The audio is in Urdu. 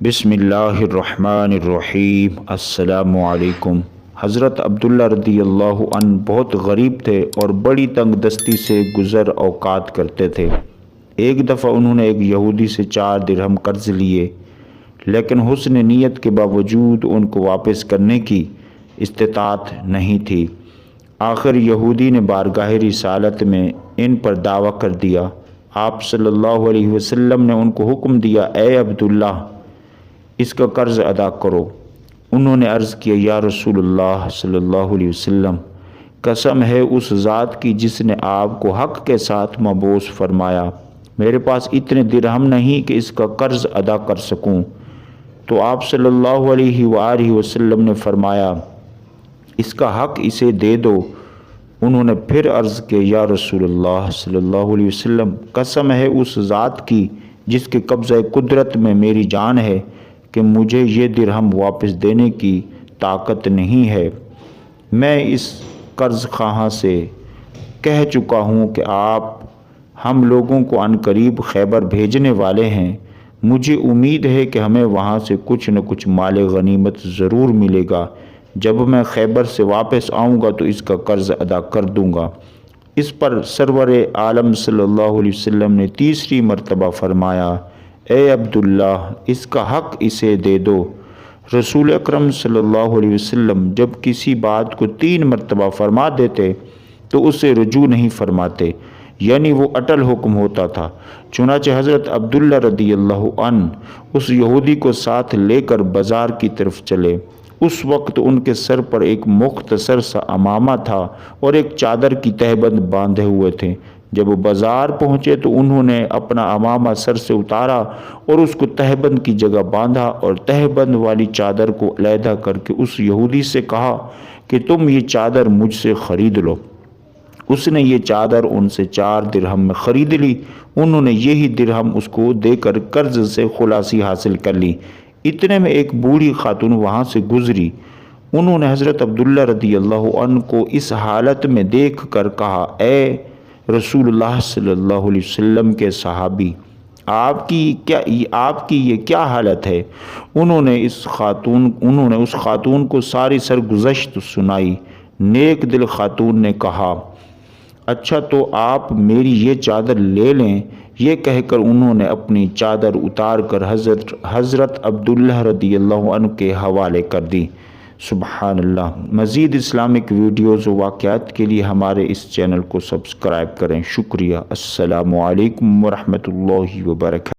بسم اللہ الرحمن الرحیم۔ السلام علیکم۔ حضرت عبداللہ رضی اللہ عنہ بہت غریب تھے اور بڑی تنگ دستی سے گزر اوقات کرتے تھے۔ ایک دفعہ انہوں نے ایک یہودی سے 4 درہم قرض لیے، لیکن حسن نیت کے باوجود ان کو واپس کرنے کی استطاعت نہیں تھی۔ آخر یہودی نے بارگاہ رسالت میں ان پر دعویٰ کر دیا۔ آپ صلی اللہ علیہ وسلم نے ان کو حکم دیا، اے عبداللہ، اس کا قرض ادا کرو۔ انہوں نے عرض کیا، یا رسول اللہ صلی اللہ علیہ وسلم، قسم ہے اس ذات کی جس نے آپ کو حق کے ساتھ مبعوث فرمایا، میرے پاس اتنے درہم نہیں کہ اس کا قرض ادا کر سکوں۔ تو آپ صلی اللہ علیہ وآلہ وسلم نے فرمایا، اس کا حق اسے دے دو۔ انہوں نے پھر عرض کیا، یا رسول اللہ صلی اللہ علیہ وسلم، قسم ہے اس ذات کی جس کے قبضہ قدرت میں میری جان ہے کہ مجھے یہ درہم واپس دینے کی طاقت نہیں ہے۔ میں اس قرض خواہاں سے کہہ چکا ہوں کہ آپ ہم لوگوں کو عنقریب خیبر بھیجنے والے ہیں۔ مجھے امید ہے کہ ہمیں وہاں سے کچھ نہ کچھ مال غنیمت ضرور ملے گا۔ جب میں خیبر سے واپس آؤں گا تو اس کا قرض ادا کر دوں گا۔ اس پر سرور عالم صلی اللہ علیہ وسلم نے تیسری مرتبہ فرمایا، اے عبداللہ، اس کا حق اسے دے دو۔ رسول اکرم صلی اللہ علیہ وسلم جب کسی بات کو 3 مرتبہ فرما دیتے تو اسے رجوع نہیں فرماتے، یعنی وہ اٹل حکم ہوتا تھا۔ چنانچہ حضرت عبداللہ رضی اللہ عنہ اس یہودی کو ساتھ لے کر بازار کی طرف چلے۔ اس وقت ان کے سر پر ایک مختصر سا عمامہ تھا اور ایک چادر کی تہبند باندھے ہوئے تھے۔ جب وہ بازار پہنچے تو انہوں نے اپنا عمامہ سر سے اتارا اور اس کو تہبند کی جگہ باندھا اور تہبند والی چادر کو علیحدہ کر کے اس یہودی سے کہا کہ تم یہ چادر مجھ سے خرید لو۔ اس نے یہ چادر ان سے 4 درہم میں خرید لی۔ انہوں نے یہی درہم اس کو دے کر قرض سے خلاصی حاصل کر لی۔ اتنے میں ایک بوڑھی خاتون وہاں سے گزری۔ انہوں نے حضرت عبداللہ رضی اللہ عنہ کو اس حالت میں دیکھ کر کہا، اے رسول اللہ صلی اللہ علیہ وسلم کے صحابی، آپ کی یہ کیا حالت ہے؟ انہوں نے اس خاتون کو ساری سرگزشت سنائی۔ نیک دل خاتون نے کہا، اچھا تو آپ میری یہ چادر لے لیں۔ یہ کہہ کر انہوں نے اپنی چادر اتار کر حضرت عبداللہ رضی اللہ عنہ کے حوالے کر دی۔ سبحان اللہ۔ مزید اسلامک ویڈیوز و واقعات کے لیے ہمارے اس چینل کو سبسکرائب کریں۔ شکریہ۔ السلام علیکم ورحمۃ اللہ وبرکاتہ۔